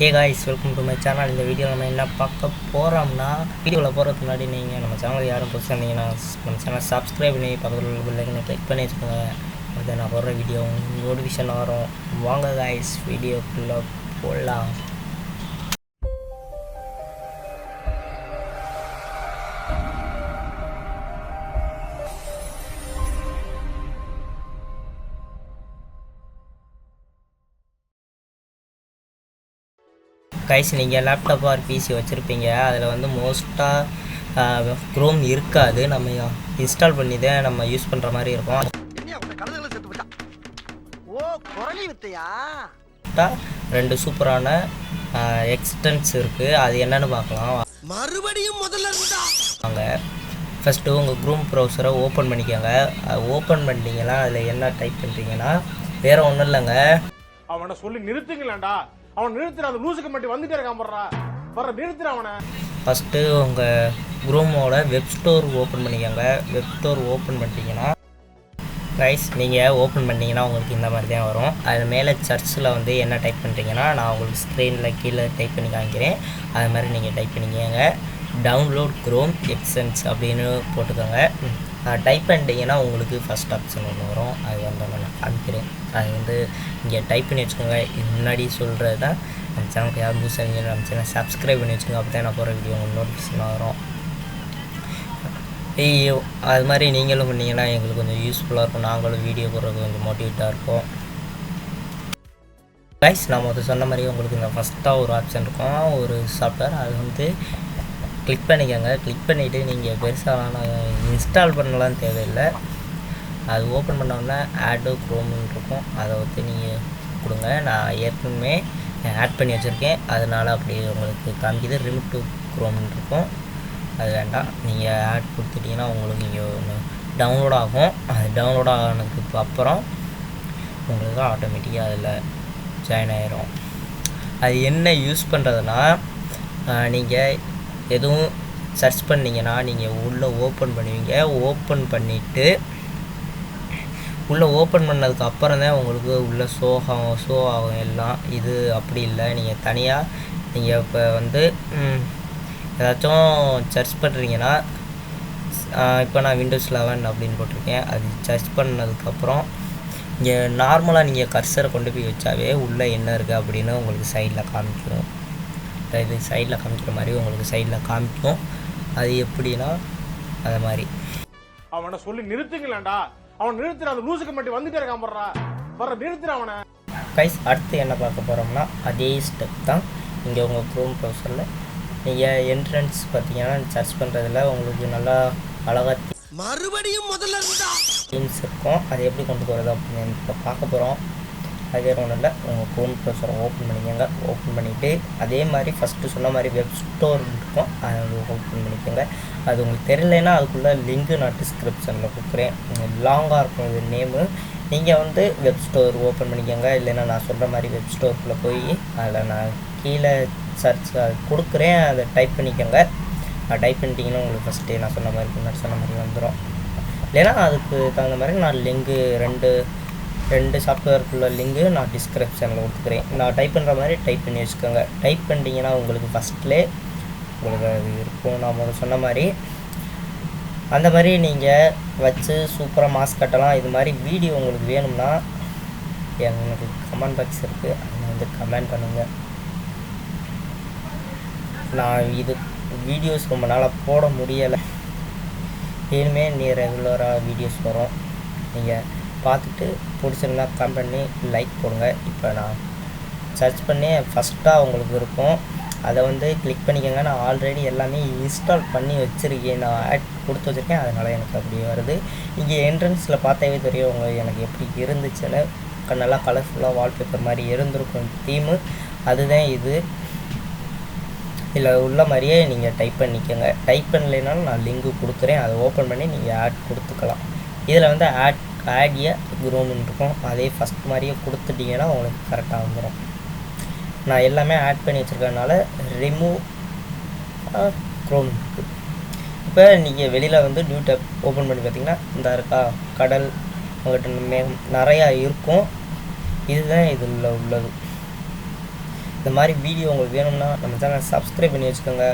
Hey guys, welcome to my channel. இந்த video நம்ம என்ன பார்க்க போகிறோம்னா, வீடியோவில் போகிறதுக்கு முன்னாடி நீங்கள் நம்ம சேனல் யாரும் புதுசாக இருந்தீங்கன்னா நம்ம சேனல் சப்ஸ்கிரைப் பண்ணி பக்கத்தில் உள்ள பெல் ஐக்கனை கிளிக் பண்ணி வச்சுக்கோங்க. அதை நான் போடுற வீடியோ நோட்டிஃபிகேஷன் வரும். வாங்க guys, வீடியோக்குள்ளே போடலாம். கைஸ், நீங்கள் லேப்டாப் ஆர் பிசி வச்சுருப்பீங்க. அதில் வந்து மோஸ்ட்டாக க்ரோம் இருக்காது. நம்ம இன்ஸ்டால் பண்ணி தான் நம்ம யூஸ் பண்ணுற மாதிரி இருக்கும். ரெண்டு சூப்பரான எக்ஸ்டென்ஸ் இருக்குது. அது என்னென்னு பார்க்கலாம். மறுபடியும் முதல்ல வாங்க, ஃபஸ்ட்டு உங்கள் க்ரோம் ப்ரௌசரை ஓப்பன் பண்ணிக்கோங்க. ஓப்பன் பண்ணிட்டீங்கன்னா அதில் என்ன டைப் பண்ணுறீங்கன்னா வேறு ஒன்றும் இல்லைங்க. அவனை சொல்லி நிறுத்துங்களேன்டா. அவன் நிறுத்துற அந்த லூசுக்கு மட்டும் வந்துட்டே இருக்கான். வர்ற நிறுத்துற அவனை. ஃபஸ்ட்டு உங்கள் க்ரோமோட வெப் ஸ்டோர் ஓப்பன் பண்ணிக்கோங்க. வெப் ஸ்டோர் ஓப்பன் பண்ணிட்டீங்கன்னா கைஸ், நீங்கள் ஓப்பன் பண்ணிங்கன்னா உங்களுக்கு இந்த மாதிரி தான் வரும். அது மேலே சர்ச்சில் வந்து என்ன டைப் பண்ணுறீங்கன்னா நான் உங்களுக்கு ஸ்க்ரீனில் கீழே டைப் பண்ணி காமிக்கிறேன். அது மாதிரி நீங்கள் டைப் பண்ணிக்கோங்க. டவுன்லோட் க்ரோம் எக்ஸ்டென்ஸ் அப்படின்னு போட்டுக்கோங்க. டைப் பண்ணிட்டீங்கன்னா உங்களுக்கு ஃபஸ்ட் ஆப்ஷன் ஒன்று வரும். அது வந்து நான் காமிக்கிறேன். அது வந்து இங்கே டைப் பண்ணி வச்சுக்கோங்க. இது முன்னாடி சொல்கிறது தான். நம்ம சேனலுக்கு யாரும் புதுசாக இருந்தீங்க நம்ம சேனல் சப்ஸ்கிரைப் பண்ணி வச்சுக்கோங்க. அப்போ தான் நான் போகிற வீடியோ உங்களுக்கு நோட்டிஃபிகேஷன் வரும். அது மாதிரி நீங்களும் பண்ணிங்கன்னா எங்களுக்கு கொஞ்சம் யூஸ்ஃபுல்லாக இருக்கும். நாங்களும் வீடியோ போடுறது கொஞ்சம் மோட்டிவேட்டாக இருக்கும். கைஸ், நான் முதல்ல சொன்ன மாதிரி உங்களுக்கு இந்த ஃபஸ்ட்டாக ஒரு ஆப்ஷன் இருக்கும், ஒரு சாஃப்ட்வேர். அது வந்து கிளிக் பண்ணிக்கோங்க. கிளிக் பண்ணிவிட்டு நீங்கள் பெருசாக இன்ஸ்டால் பண்ணலாம் தேவையில்லை. அது ஓப்பன் பண்ணோன்னா ஆட் க்ரோம்னு இருக்கும். அதை வந்து நீங்கள் கொடுங்க. நான் ஏற்கனவே ஆட் பண்ணி வச்சுருக்கேன், அதனால் அப்படி உங்களுக்கு காமிக்கிது. ரிமூவ் டு க்ரோம்னு இருக்கும். அது வேண்டாம். நீங்கள் ஆட் கொடுத்துட்டிங்கன்னா உங்களுக்கு இங்கே ஒன்று டவுன்லோட் ஆகும். அது டவுன்லோட் ஆனதுக்கு அப்புறம் உங்களுக்கு ஆட்டோமேட்டிக்காக அதில் ஜாயின் ஆகிரும். அது என்ன யூஸ் பண்ணுறதுனா, நீங்கள் எதுவும் சர்ச் பண்ணிங்கன்னா நீங்கள் உள்ளே ஓப்பன் பண்ணுவீங்க. ஓப்பன் பண்ணிவிட்டு உள்ளே ஓப்பன் பண்ணதுக்கு அப்புறம் தான் உங்களுக்கு உள்ளே ஷோ ஆகும் எல்லாம். இது அப்படி இல்லை. நீங்கள் தனியாக நீங்கள் இப்போ வந்து ஏதாச்சும் சர்ச் பண்ணுறீங்கன்னா, இப்போ நான் விண்டோஸ் 11 அப்படின்னு போட்டிருக்கேன். அது சர்ச் பண்ணதுக்கப்புறம் இங்கே நார்மலாக நீங்கள் கர்சரை கொண்டு போய் வச்சாவே உள்ளே என்ன இருக்குது அப்படின்னு உங்களுக்கு சைடில் காமிக்கும். இது சைடில் காமிக்கிற மாதிரி உங்களுக்கு சைடில் காமிக்கும். அது எப்படின்னா அது மாதிரி அவனை சொல்லி நிறுத்துங்களேன்டா. அவன் நிறுத்துற அந்த லூசுக்கு மட்டும் வந்துட்டே இருக்கான். வர்ற நிறுத்துற அவனை. கைஸ், அடுத்து என்ன பார்க்க போகிறோம்னா அதே ஸ்டெப் தான். இங்கே உங்கள் க்ரோம் ப்ரௌசரில் நீங்கள் என்ட்ரன்ஸ் பார்த்தீங்கன்னா சர்ச் பண்ணுறதுல உங்களுக்கு நல்லா அழகாக மறுபடியும் முதல்ல தீம்ஸ் இருக்கும். அதை எப்படி கொண்டு போகிறது அப்படின்னு இப்போ பார்க்க போகிறோம். அது வேறு ஒன்றும் இல்லை. உங்கள் க்ரோம் ப்ரௌசரை ஓப்பன் பண்ணிக்கோங்க. ஓப்பன் பண்ணிவிட்டு அதே மாதிரி ஃபஸ்ட்டு சொன்ன மாதிரி வெப் ஸ்டோர் இருக்கும். அதை வந்து ஓப்பன் பண்ணிக்கோங்க. அது உங்களுக்கு தெரியலைன்னா அதுக்குள்ளே லிங்க்கு நான் டிஸ்கிரிப்ஷனில் கொடுக்குறேன். லாங்காக இருக்கும் இது நேமு. நீங்கள் வந்து வெப் ஸ்டோர் ஓப்பன் பண்ணிக்கோங்க. இல்லைன்னா நான் சொல்கிற மாதிரி வெப் ஸ்டோருக்குள்ளே போய் அதில் நான் கீழே சர்ச் கொடுக்குறேன். அதை டைப் பண்ணிக்கோங்க. டைப் பண்ணிட்டீங்கன்னா உங்களுக்கு ஃபஸ்ட்டு நான் சொன்ன மாதிரி முன்னாடி சொன்ன மாதிரி வந்துடும். இல்லைன்னா அதுக்கு தகுந்த மாதிரி நான் லிங்கு ரெண்டு சாஃப்ட்வேருக்குள்ள லிங்கு நான் டிஸ்கிரிப்ஷனில் கொடுத்துக்கிறேன். நான் டைப் பண்ணுற மாதிரி டைப் பண்ணி வச்சுக்கோங்க. டைப் பண்ணிட்டீங்கன்னா உங்களுக்கு ஃபஸ்ட்லேயே உங்களுக்கு அது இருக்கும். நான் முதல்ல சொன்ன மாதிரி அந்த மாதிரி நீங்கள் வச்சு சூப்பராக மாஸ்க் கட்டலாம். இது மாதிரி வீடியோ உங்களுக்கு வேணும்னா எனக்கு கமெண்ட் பாக்ஸ் இருக்குது, அதை வந்து கமெண்ட் பண்ணுங்கள். நான் இது வீடியோஸ் ரொம்ப நாளாக போட முடியலை. இனிமேல் நீ ரெகுலராக வீடியோஸ் வரும். நீங்கள் பார்த்துட்டு பிடிச்சிருந்தா கமெண்ட் பண்ணி லைக் போடுங்க. இப்போ நான் சர்ச் பண்ணி ஃபஸ்ட்டாக உங்களுக்கு இருக்கும். அதை வந்து கிளிக் பண்ணிக்கோங்க. நான் ஆல்ரெடி எல்லாமே இன்ஸ்டால் பண்ணி வச்சுருக்கேன். நான் ஆட் கொடுத்து வச்சுருக்கேன், அதனால் எனக்கு அப்படியே வருது. இங்கே என்ட்ரன்ஸில் பார்த்தாவே தெரியும் உங்களுக்கு எனக்கு எப்படி இருந்துச்சுன்னு. நல்லா கலர்ஃபுல்லாக வால்பேப்பர் மாதிரி இருந்திருக்கும் தீமு. அதுதான் இது. இதில் உள்ள மாதிரியே நீங்கள் டைப் பண்ணிக்கோங்க. டைப் பண்ணலைனாலும் நான் லிங்க்கு கொடுக்குறேன். அதை ஓப்பன் பண்ணி நீங்கள் ஆட் கொடுத்துக்கலாம். இதில் வந்து ஆடிய க்ரோம்னு இருக்கும். அதே ஃபஸ்ட் மாதிரியே கொடுத்துட்டிங்கன்னா உங்களுக்கு கரெக்டாக வந்துடும். நான் எல்லாமே ஆட் பண்ணி வச்சுருக்கனால ரிமூவ் க்ரோம் இருக்குது. இப்போ நீங்கள் வெளியில் வந்து நியூ டேப் ஓப்பன் பண்ணி பார்த்தீங்கன்னா இந்த இருக்கா கடல் உங்கள்கிட்ட மேகம் நிறையா இருக்கும். இதுதான் இதில் உள்ளது. இந்த மாதிரி வீடியோ உங்களுக்கு வேணும்னா நம்ம சேனலை சப்ஸ்கிரைப் பண்ணி வச்சுக்கோங்க.